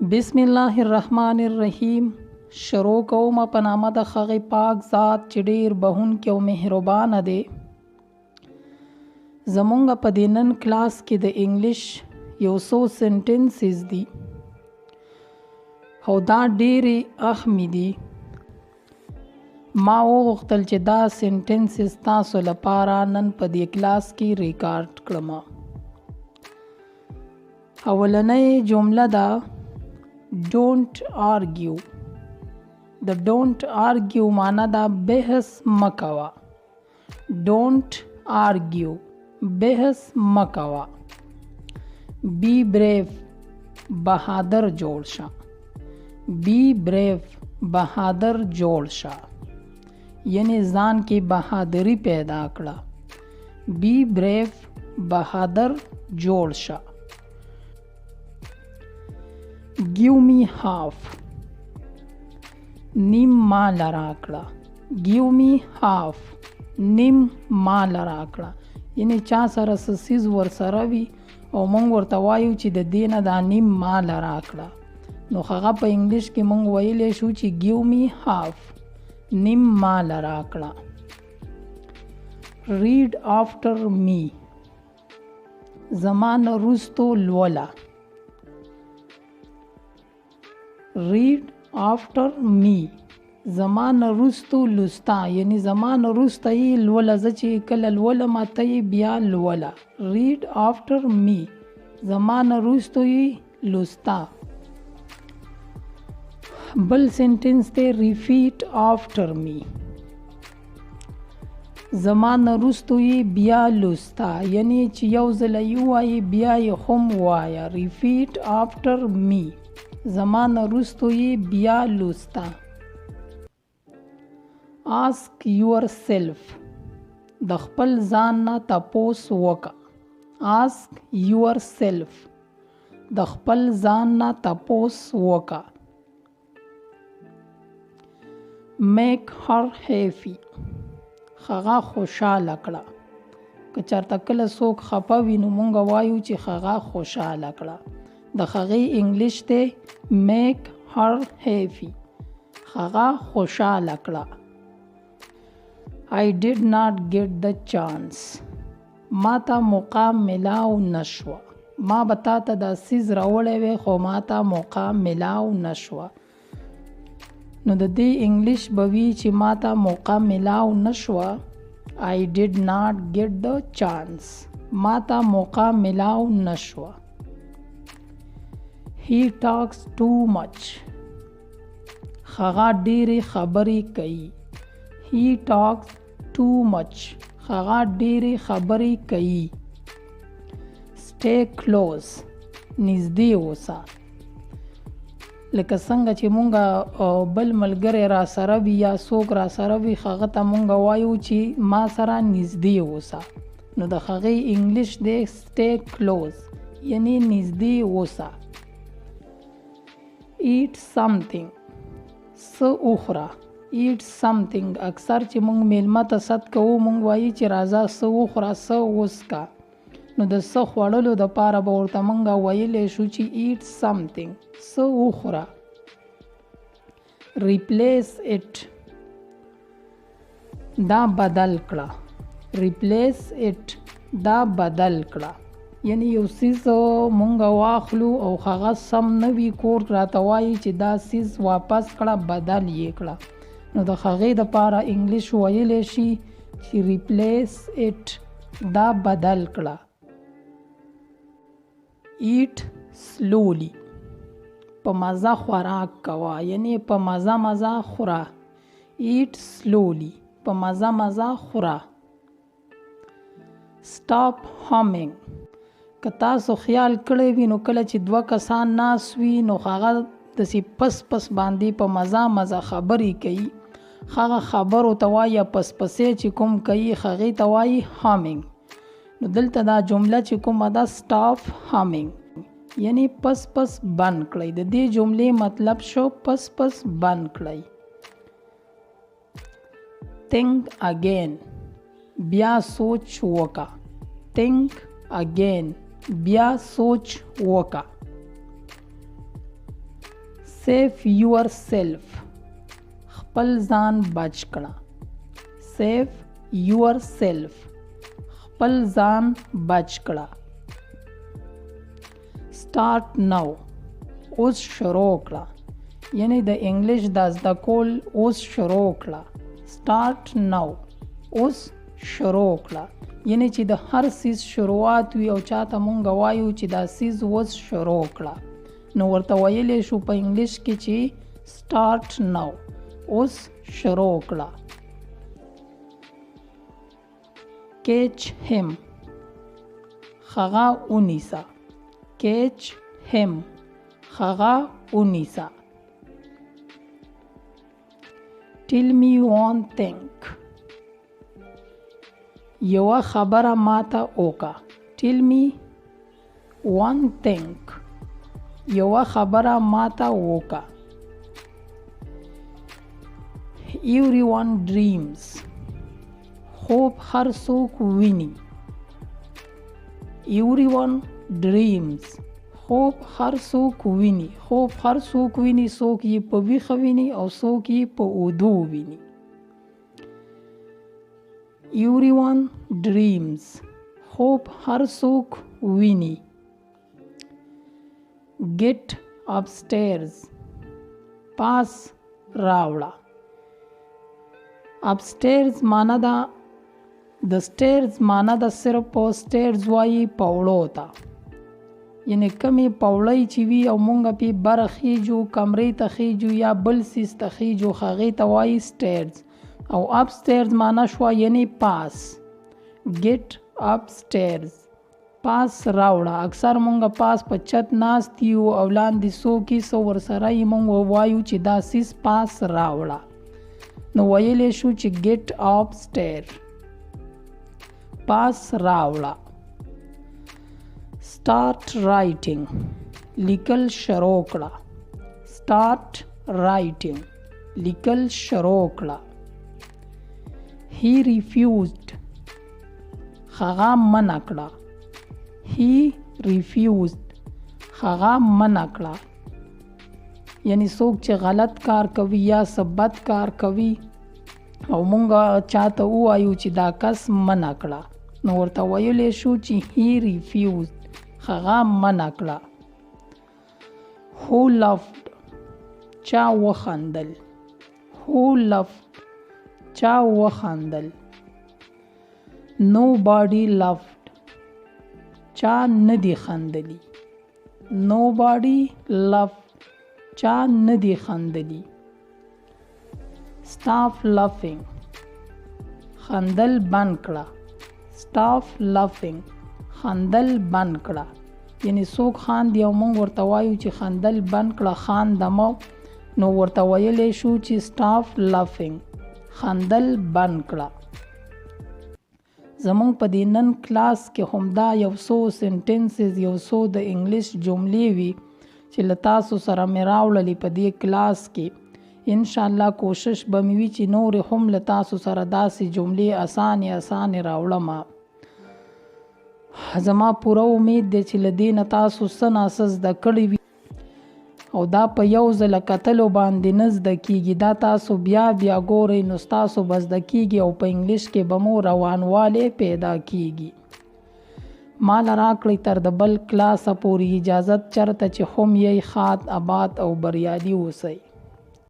बिस्मिल्लाहिर्रहमानिर्रहीम। शरोع کوم په نامه د هغې پاک ذات چې ډېر بخښونکی او مهربانه دی. زمونږ په دې نن کلاس کې د انګلیش یو څو سنټنسز دي او دا ډېرې اهمې دي. ما وغوښتل چې دا سنټنسز تاسو لپاره نن په دې کلاس کې ریکارډ کړم. اولنۍ جمله ده don't argue. د don't argue معنا دا بحث مکوا. don't argue بحث مکوا. be brave بهادر جوړ شه. be brave بهادر جوړ شه یعنی ځان کې بهادری پیدا کړه. be brave بهادر جوړ شه. give me half نیم مال راکړه. give me half نیم مال راکړه یعنی چا سره سیز ور سره وي او مونږ ورته وایو چې د دینه دا نیم مال راکړه نو هغه په انګلیش کې مونږ ویلی شو چې give me half نیم مال راکړه. read after me زمان رستو لولا. read after me زمان رستو لستا یعنی زمان رسته یې لوله. زه چې کله لولم ته یې بیا لوله. read after me زمان رستو یې لستا. بل سنټنس ته repeat after me زمان رستو یې بیا لستا یعنی چې یو ځل یې وایي بیا یې هم وایه. repeat after me زمان رستو یې بیا لستا. ask yourself د خپل ځان نه تپوس وکړه. ask yourself د خپل ځان نه تپوس وکړه. make her happy هغه خوشاله کړه. که چېرته کله څوک خفه وي نو مونږ وایو چې هغه خوشاله کړه. د هغې انګلیش دی make her happy هغه خوشاله کړه. I did not get the chance ما ته موقع ملاو نشوه. ما به تا ته دا سیز راوړی وی خو ما ته موقع ملاو نشوه. نو د دې انګلیش به وي چې ما ته موقع ملاو نشوه. I did not get the chance ما ته موقع ملاو نشوه. He talks too much هغه ډېرې خبرې کوي. He talks too much هغه ډېرې خبرې کوي. stay close نږدې اوسه. لکه څنګه چې مونږ بل ملګری را سره وي یا څوک را سره وي هغه ته مونږ وایو چې ما سره نږدې اوسه. نو د هغې انګلیش دی stay close یعنی نږدې اوسه. eat something څه وخوره. eat something اکثر چې مونږ میلمه ته ست کوو مونږ وایي چې راځه څه وخوره څه وڅښه. نو د څه خوړلو دپاره به ورته مونږ ویلی شو چې eat something څه وخوره. replace it دا بدل کړه. replace it دا بدل کړه یعنی یو سیز مونږ واخلو او هغه سم نه وي کور راته وایي چې دا سیز واپس کړه بدل یې کړه. نو د هغې دپاره انګلیش ویلی شي چې replace it دا بدل کړه. eat slowly په مزه خوراک کوه یعنی په مزه مزه خوره. eat slowly په مزه مزه خوره. stop humming که تاسو خیال کړی وي نو کله چې دوه کسان ناست وي نو هغه داسې پس پس باندې په مزه مزه خبرې کوي هغه خبرو ته وایي پس پسې چې کوم کوي هغې ته وایي humming. نو دلته دا جمله چې کومه ده stop humming یعنی پس پس بند کړئ. د دې جملې مطلب شو پس پس بند کړئ. think again بیا سوچ وکړه. think again بیا سوچ وکړه. Safe yourself خپل ځان بچ کړه. Safe yourself خپل ځان بچ کړه. start now اوس شروع کړه. یعنی د انګلیش د زده کول اوس شروع کړه. start now اوس شروع کړه. یعنی چې د هر سیز شروعات وي او چاته مونږ وایو چې دا سیز اوس شروع کړه نو ورته ویلی شو په انګلیش کې چې start now اوس شروع کړه. catch him هغه ونیسه. catch him هغه ونیسه. tell me one thing یوه خبره ماته وکړه. tell me one thing یوه خبره ماته وکړه. everyone dreams خوب هر څوک ویني. everyone dreams خوب هر څوک ویني. خوب هر څوک ویني. څوک یې په ویښه ویني او څوک یې په اودو ویني. everyone dreams خوب هر څوک ویني. get upstairs پاس راوړه. upstairs معنا ده د stairs معنا ده صرف په stairs وایي پوړو ته. یعنی کمی پوړی چې وي او مونږ پې بره خیجو کمرې ته خیجو یا بل سیز ته خیجو هغې ته وایي stairs. او upstairs معنا شوه یعنی پاس. get upstairs پاس راوړه. اکثر مونږ پاس په چت ناست یو او لاندې څوک یې څه ورسره یې مونږ وایو چې دا سیز پاس راوړه نو ویلی شو چې get upstairs پاس راوړه. start writing لیکل شروع کړه. start writing لیکل شروع کړه. he refused هغه منع کړه. he refused هغه منع کړه. یعنی څوک چې غلط کار کوي یا څه بد کار کوي او مونږ چاته ووایو چې دا کس منع کړه نو ورته ویلی شو چې he refused هغه منع کړه. who laughed چا وخندل. who laughed چا وخندل. nobody laughed چا ندی خندلی. nobody laughed چا ندی خندلی. stop laughing خندل بند کړه. stop laughing خندل بند کړه. یعنی څوک خاندي او مونږ ورته وایو چې خندل بند کړه خاندمه نو ورته ویلی شو چې stop laughing خندل بند کړه. زمونږ په دې نن کلاس کې همدا یو څو سنټنسز یو څو د انګلیش جملې وي چې له تاسو سره مې راوړلې په دې کلاس کې. انشاءالله کوشش به مې وي چې نورې هم له تاسو سره داسې جملې اسانې راوړم. زما پوره امید دی چې له دې نه تاسو څه ناڅه زده کړي وي او دا په یو ځله کتلو باندې نه زده کیږي. دا تاسو بیا ګورئ نو ستاسو به زده کیږي او په انګلیش کې به مو روانوالی پیدا کیږي. مال راکړئ تر د بل کلاسه پورې اجازت چرته چې هم یې ښاد آباد او بریالي اوسئ.